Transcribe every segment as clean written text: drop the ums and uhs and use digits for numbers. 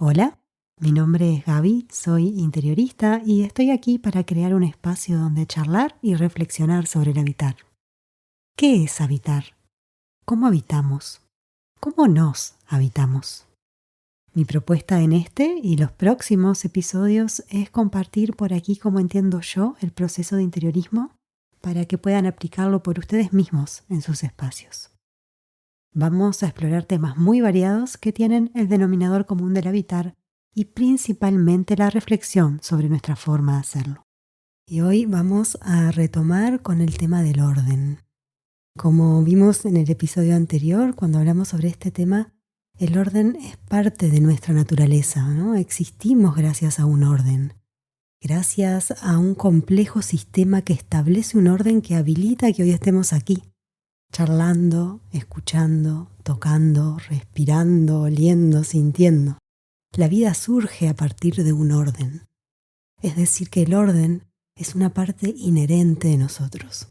Hola, mi nombre es Gaby, soy interiorista y estoy aquí para crear un espacio donde charlar y reflexionar sobre el habitar. ¿Qué es habitar? ¿Cómo habitamos? ¿Cómo nos habitamos? Mi propuesta en este y los próximos episodios es compartir por aquí cómo entiendo yo el proceso de interiorismo para que puedan aplicarlo por ustedes mismos en sus espacios. Vamos a explorar temas muy variados que tienen el denominador común del habitar y principalmente la reflexión sobre nuestra forma de hacerlo. Y hoy vamos a retomar con el tema del orden. Como vimos en el episodio anterior, cuando hablamos sobre este tema, el orden es parte de nuestra naturaleza, ¿no? Existimos gracias a un orden, gracias a un complejo sistema que establece un orden que habilita que hoy estemos aquí, charlando, escuchando, tocando, respirando, oliendo, sintiendo. La vida surge a partir de un orden. Es decir, que el orden es una parte inherente de nosotros.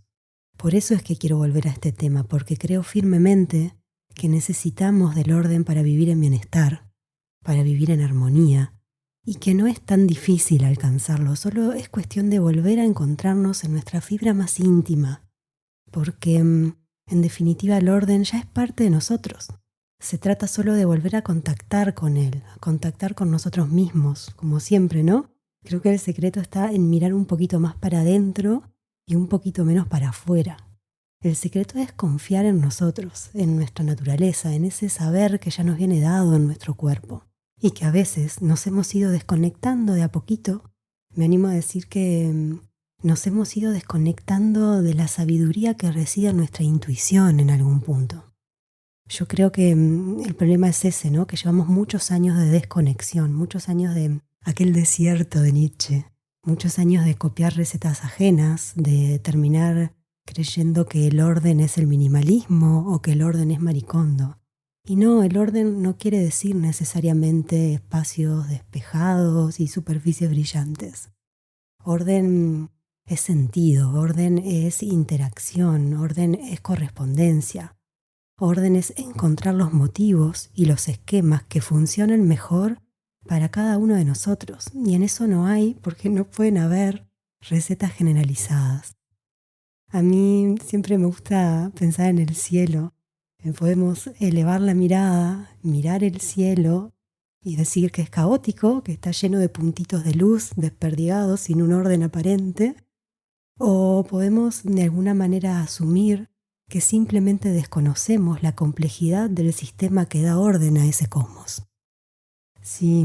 Por eso es que quiero volver a este tema, porque creo firmemente que necesitamos del orden para vivir en bienestar, para vivir en armonía, y que no es tan difícil alcanzarlo, solo es cuestión de volver a encontrarnos en nuestra fibra más íntima, porque en definitiva el orden ya es parte de nosotros. Se trata solo de volver a contactar con él, a contactar con nosotros mismos, como siempre, ¿no? Creo que el secreto está en mirar un poquito más para adentro y un poquito menos para afuera. El secreto es confiar en nosotros, en nuestra naturaleza, en ese saber que ya nos viene dado en nuestro cuerpo y que a veces nos hemos ido desconectando de a poquito. Me animo a decir que nos hemos ido desconectando de la sabiduría que reside en nuestra intuición en algún punto. Yo creo que el problema es ese, ¿no? Que llevamos muchos años de desconexión, muchos años de aquel desierto de Nietzsche, muchos años de copiar recetas ajenas, de terminar creyendo que el orden es el minimalismo o que el orden es Maricondo. Y no, el orden no quiere decir necesariamente espacios despejados y superficies brillantes. Orden es sentido, orden es interacción, orden es correspondencia. Orden es encontrar los motivos y los esquemas que funcionen mejor para cada uno de nosotros. Y en eso no hay, porque no pueden haber recetas generalizadas. A mí siempre me gusta pensar en el cielo. Podemos elevar la mirada, mirar el cielo y decir que es caótico, que está lleno de puntitos de luz desperdigados sin un orden aparente. O podemos de alguna manera asumir que simplemente desconocemos la complejidad del sistema que da orden a ese cosmos. Si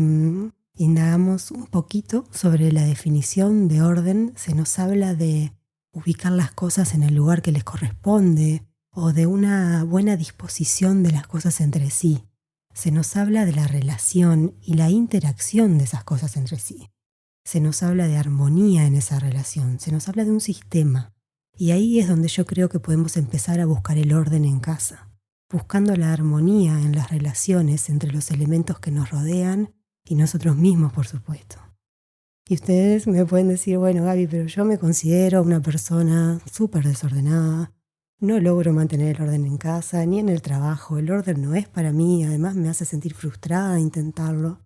indagamos un poquito sobre la definición de orden, se nos habla de ubicar las cosas en el lugar que les corresponde o de una buena disposición de las cosas entre sí. Se nos habla de la relación y la interacción de esas cosas entre sí. Se nos habla de armonía en esa relación, se nos habla de un sistema. Y ahí es donde yo creo que podemos empezar a buscar el orden en casa, buscando la armonía en las relaciones entre los elementos que nos rodean y nosotros mismos, por supuesto. Y ustedes me pueden decir, bueno, Gaby, pero yo me considero una persona súper desordenada, no logro mantener el orden en casa ni en el trabajo, el orden no es para mí, además me hace sentir frustrada intentarlo.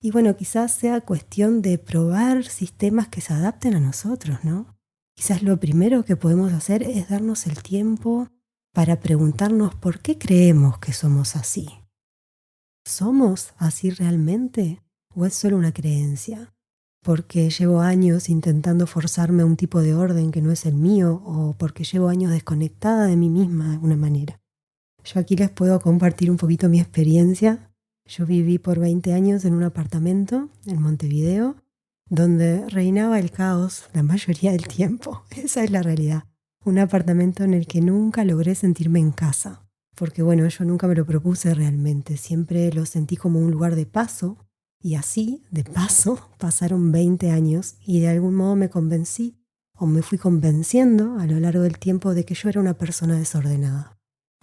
Y bueno, quizás sea cuestión de probar sistemas que se adapten a nosotros, ¿no? Quizás lo primero que podemos hacer es darnos el tiempo para preguntarnos por qué creemos que somos así. ¿Somos así realmente o es solo una creencia? Porque llevo años intentando forzarme a un tipo de orden que no es el mío o porque llevo años desconectada de mí misma de alguna manera. Yo aquí les puedo compartir un poquito mi experiencia. Yo viví por 20 años en un apartamento en Montevideo donde reinaba el caos la mayoría del tiempo. Esa es la realidad. Un apartamento en el que nunca logré sentirme en casa. Porque bueno, yo nunca me lo propuse realmente. Siempre lo sentí como un lugar de paso. Y así, de paso, pasaron 20 años y de algún modo me convencí o me fui convenciendo a lo largo del tiempo de que yo era una persona desordenada.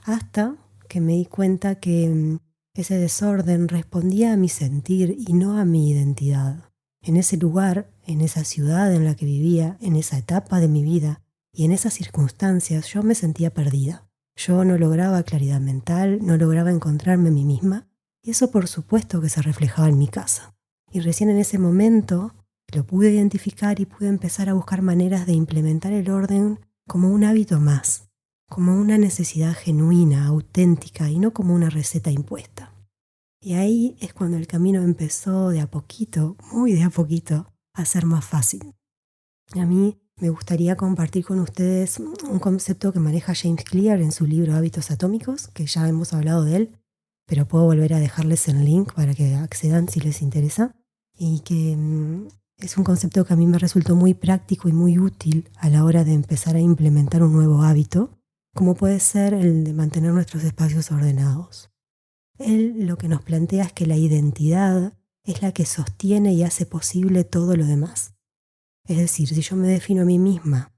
Hasta que me di cuenta que ese desorden respondía a mi sentir y no a mi identidad. En ese lugar, en esa ciudad en la que vivía, en esa etapa de mi vida y en esas circunstancias yo me sentía perdida. Yo no lograba claridad mental, no lograba encontrarme a mí misma Y eso por supuesto que se reflejaba en mi casa. Y recién en ese momento lo pude identificar y pude empezar a buscar maneras de implementar el orden como un hábito más, como una necesidad genuina, auténtica y no como una receta impuesta. Y ahí es cuando el camino empezó de a poquito, muy de a poquito, a ser más fácil. A mí me gustaría compartir con ustedes un concepto que maneja James Clear en su libro Hábitos Atómicos, que ya hemos hablado de él, pero puedo volver a dejarles el link para que accedan si les interesa, y que es un concepto que a mí me resultó muy práctico y muy útil a la hora de empezar a implementar un nuevo hábito, como puede ser el de mantener nuestros espacios ordenados. Él lo que nos plantea es que la identidad es la que sostiene y hace posible todo lo demás. Es decir, si yo me defino a mí misma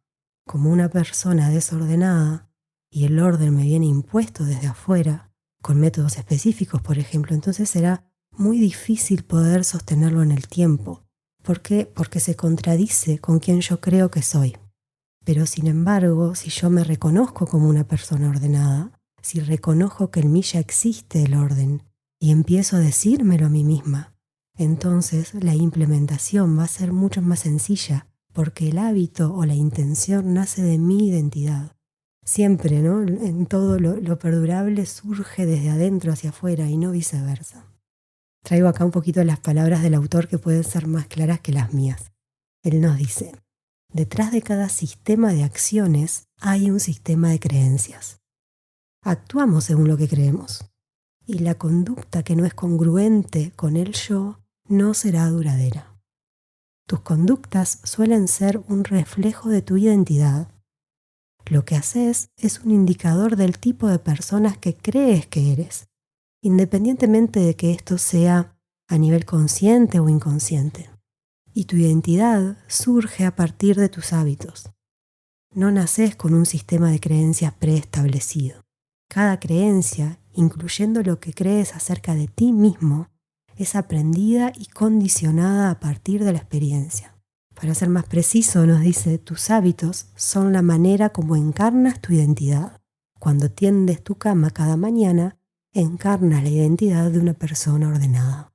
como una persona desordenada y el orden me viene impuesto desde afuera, con métodos específicos, por ejemplo, entonces será muy difícil poder sostenerlo en el tiempo. ¿Por qué? Porque se contradice con quien yo creo que soy. Pero sin embargo, si yo me reconozco como una persona ordenada, si reconozco que en mí ya existe el orden y empiezo a decírmelo a mí misma, entonces la implementación va a ser mucho más sencilla porque el hábito o la intención nace de mi identidad. Siempre, ¿no? En todo lo perdurable surge desde adentro hacia afuera y no viceversa. Traigo acá un poquito las palabras del autor que pueden ser más claras que las mías. Él nos dice: detrás de cada sistema de acciones hay un sistema de creencias. Actuamos según lo que creemos, y la conducta que no es congruente con el yo no será duradera. Tus conductas suelen ser un reflejo de tu identidad. Lo que haces es un indicador del tipo de personas que crees que eres, independientemente de que esto sea a nivel consciente o inconsciente. Y tu identidad surge a partir de tus hábitos. No naces con un sistema de creencias preestablecido. Cada creencia, incluyendo lo que crees acerca de ti mismo, es aprendida y condicionada a partir de la experiencia. Para ser más preciso, nos dice: tus hábitos son la manera como encarnas tu identidad. Cuando tiendes tu cama cada mañana, encarnas la identidad de una persona ordenada.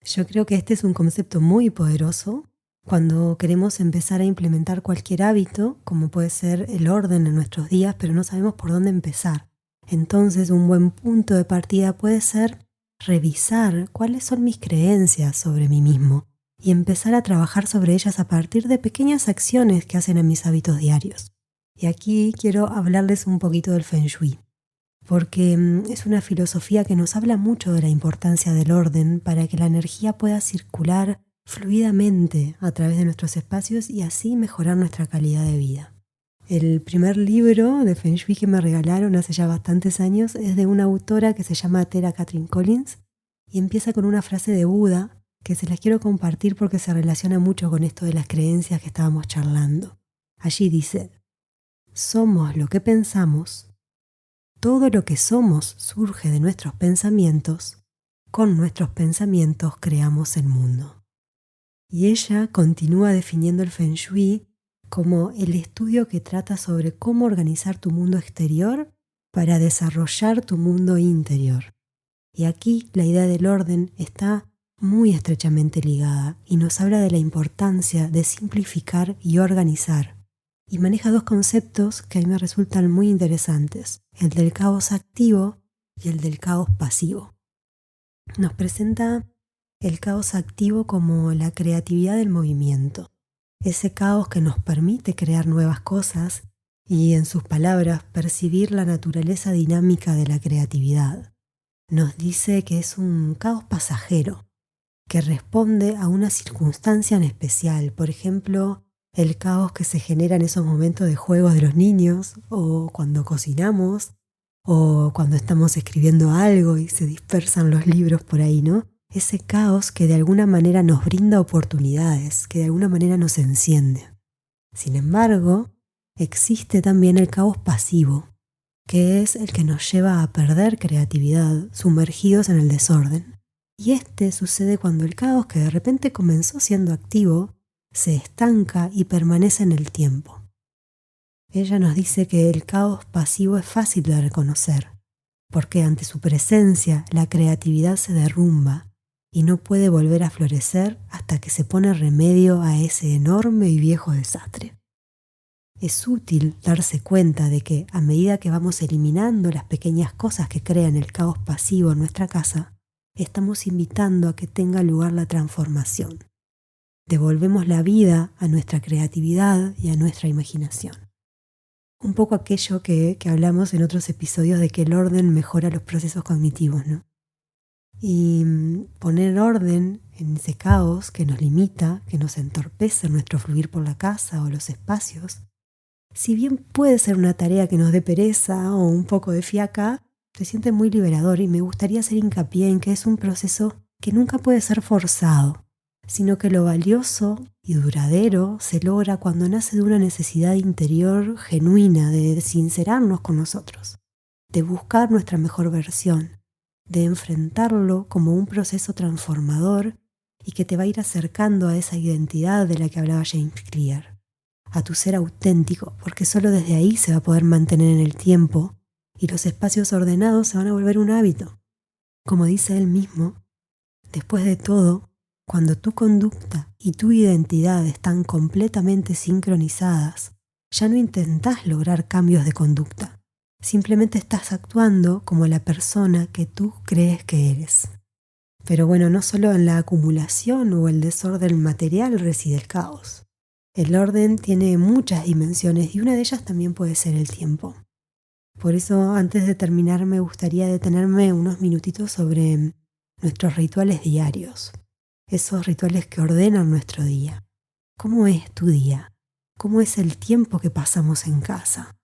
Yo creo que este es un concepto muy poderoso cuando queremos empezar a implementar cualquier hábito, como puede ser el orden en nuestros días, pero no sabemos por dónde empezar. Entonces, un buen punto de partida puede ser revisar cuáles son mis creencias sobre mí mismo y empezar a trabajar sobre ellas a partir de pequeñas acciones que hacen en mis hábitos diarios. Y aquí quiero hablarles un poquito del Feng Shui, porque es una filosofía que nos habla mucho de la importancia del orden para que la energía pueda circular fluidamente a través de nuestros espacios y así mejorar nuestra calidad de vida. El primer libro de Feng Shui que me regalaron hace ya bastantes años es de una autora que se llama Tera Catherine Collins y empieza con una frase de Buda que se las quiero compartir porque se relaciona mucho con esto de las creencias que estábamos charlando. Allí dice: somos lo que pensamos, todo lo que somos surge de nuestros pensamientos, con nuestros pensamientos creamos el mundo. Y ella continúa definiendo el Feng Shui como el estudio que trata sobre cómo organizar tu mundo exterior para desarrollar tu mundo interior. Y aquí la idea del orden está muy estrechamente ligada y nos habla de la importancia de simplificar y organizar. Y maneja dos conceptos que a mí me resultan muy interesantes: el del caos activo y el del caos pasivo. Nos presenta el caos activo como la creatividad del movimiento, ese caos que nos permite crear nuevas cosas y, en sus palabras, percibir la naturaleza dinámica de la creatividad. Nos dice que es un caos pasajero, que responde a una circunstancia en especial, por ejemplo, el caos que se genera en esos momentos de juegos de los niños, o cuando cocinamos, o cuando estamos escribiendo algo y se dispersan los libros por ahí, ¿no? Ese caos que de alguna manera nos brinda oportunidades, que de alguna manera nos enciende. Sin embargo, existe también el caos pasivo, que es el que nos lleva a perder creatividad, sumergidos en el desorden. Y este sucede cuando el caos, que de repente comenzó siendo activo, se estanca y permanece en el tiempo. Ella nos dice que el caos pasivo es fácil de reconocer, porque ante su presencia la creatividad se derrumba y no puede volver a florecer hasta que se pone remedio a ese enorme y viejo desastre. Es útil darse cuenta de que a medida que vamos eliminando las pequeñas cosas que crean el caos pasivo en nuestra casa, estamos invitando a que tenga lugar la transformación. Devolvemos la vida a nuestra creatividad y a nuestra imaginación. Un poco aquello que hablamos en otros episodios de que el orden mejora los procesos cognitivos, ¿no? Y poner orden en ese caos que nos limita, que nos entorpece nuestro fluir por la casa o los espacios, si bien puede ser una tarea que nos dé pereza o un poco de fiaca, se siente muy liberador y me gustaría hacer hincapié en que es un proceso que nunca puede ser forzado, sino que lo valioso y duradero se logra cuando nace de una necesidad interior genuina de sincerarnos con nosotros, de buscar nuestra mejor versión, de enfrentarlo como un proceso transformador y que te va a ir acercando a esa identidad de la que hablaba James Clear, a tu ser auténtico, porque solo desde ahí se va a poder mantener en el tiempo y los espacios ordenados se van a volver un hábito. Como dice él mismo, después de todo, cuando tu conducta y tu identidad están completamente sincronizadas, ya no intentás lograr cambios de conducta. Simplemente estás actuando como la persona que tú crees que eres. Pero bueno, no solo en la acumulación o el desorden material reside el caos. El orden tiene muchas dimensiones y una de ellas también puede ser el tiempo. Por eso, antes de terminar, me gustaría detenerme unos minutitos sobre nuestros rituales diarios. Esos rituales que ordenan nuestro día. ¿Cómo es tu día? ¿Cómo es el tiempo que pasamos en casa?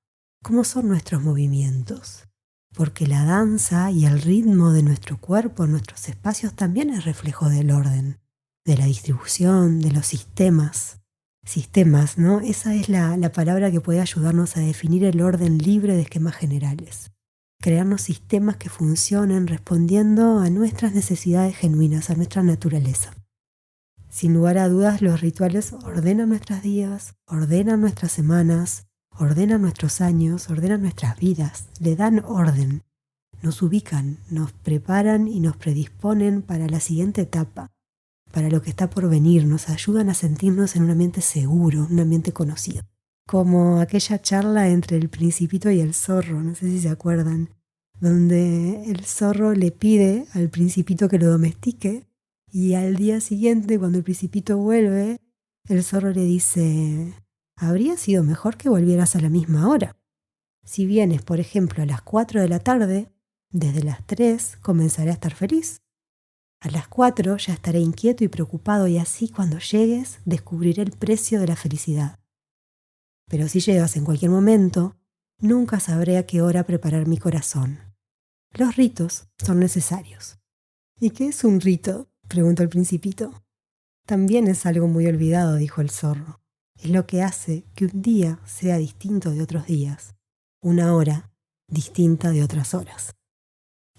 ¿Cómo son nuestros movimientos? Porque la danza y el ritmo de nuestro cuerpo en nuestros espacios también es reflejo del orden, de la distribución, de los sistemas. Sistemas, ¿no? Esa es la palabra que puede ayudarnos a definir el orden libre de esquemas generales. Crearnos sistemas que funcionen respondiendo a nuestras necesidades genuinas, a nuestra naturaleza. Sin lugar a dudas, los rituales ordenan nuestros días, ordenan nuestras semanas, ordenan nuestros años, ordenan nuestras vidas, le dan orden, nos ubican, nos preparan y nos predisponen para la siguiente etapa, para lo que está por venir, nos ayudan a sentirnos en un ambiente seguro, un ambiente conocido. Como aquella charla entre el Principito y el zorro, no sé si se acuerdan, donde el zorro le pide al Principito que lo domestique y al día siguiente, cuando el Principito vuelve, el zorro le dice: habría sido mejor que volvieras a la misma hora. Si vienes, por ejemplo, a las 4 de la tarde, desde las 3 comenzaré a estar feliz. A las 4 ya estaré inquieto y preocupado y así cuando llegues descubriré el precio de la felicidad. Pero si llegas en cualquier momento, nunca sabré a qué hora preparar mi corazón. Los ritos son necesarios. ¿Y qué es un rito?, preguntó el Principito. También es algo muy olvidado, dijo el zorro. Es lo que hace que un día sea distinto de otros días, una hora distinta de otras horas.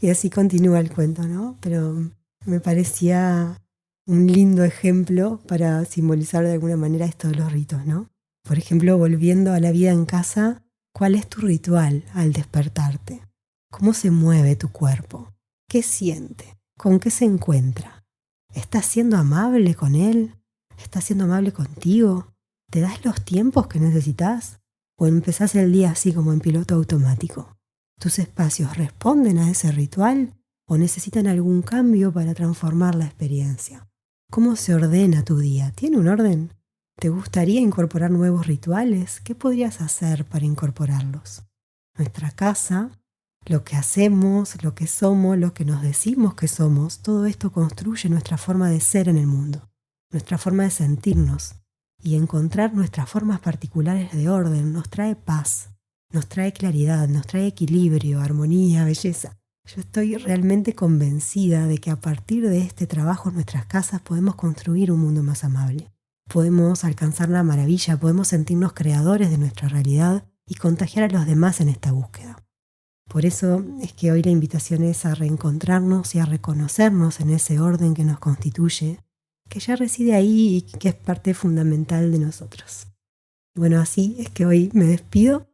Y así continúa el cuento, ¿no? Pero me parecía un lindo ejemplo para simbolizar de alguna manera esto de los ritos, ¿no? Por ejemplo, volviendo a la vida en casa, ¿cuál es tu ritual al despertarte? ¿Cómo se mueve tu cuerpo? ¿Qué siente? ¿Con qué se encuentra? ¿Estás siendo amable con él? ¿Estás siendo amable contigo? ¿Te das los tiempos que necesitas? ¿O empezás el día así como en piloto automático? ¿Tus espacios responden a ese ritual o necesitan algún cambio para transformar la experiencia? ¿Cómo se ordena tu día? ¿Tiene un orden? ¿Te gustaría incorporar nuevos rituales? ¿Qué podrías hacer para incorporarlos? Nuestra casa, lo que hacemos, lo que somos, lo que nos decimos que somos, todo esto construye nuestra forma de ser en el mundo, nuestra forma de sentirnos. Y encontrar nuestras formas particulares de orden nos trae paz, nos trae claridad, nos trae equilibrio, armonía, belleza. Yo estoy realmente convencida de que a partir de este trabajo en nuestras casas podemos construir un mundo más amable. Podemos alcanzar la maravilla, podemos sentirnos creadores de nuestra realidad y contagiar a los demás en esta búsqueda. Por eso es que hoy la invitación es a reencontrarnos y a reconocernos en ese orden que nos constituye, que ya reside ahí y que es parte fundamental de nosotros. Y bueno, así es que hoy me despido.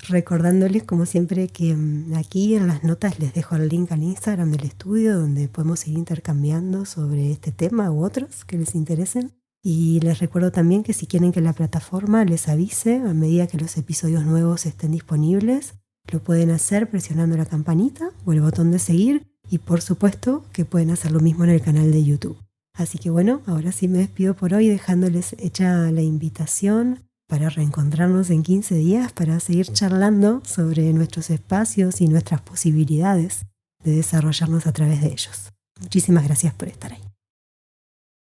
Recordándoles, como siempre, que aquí en las notas les dejo el link al Instagram del estudio donde podemos seguir intercambiando sobre este tema u otros que les interesen. Y les recuerdo también que si quieren que la plataforma les avise a medida que los episodios nuevos estén disponibles, lo pueden hacer presionando la campanita o el botón de seguir y por supuesto que pueden hacer lo mismo en el canal de YouTube. Así que bueno, ahora sí me despido por hoy dejándoles hecha la invitación para reencontrarnos en 15 días para seguir charlando sobre nuestros espacios y nuestras posibilidades de desarrollarnos a través de ellos. Muchísimas gracias por estar ahí.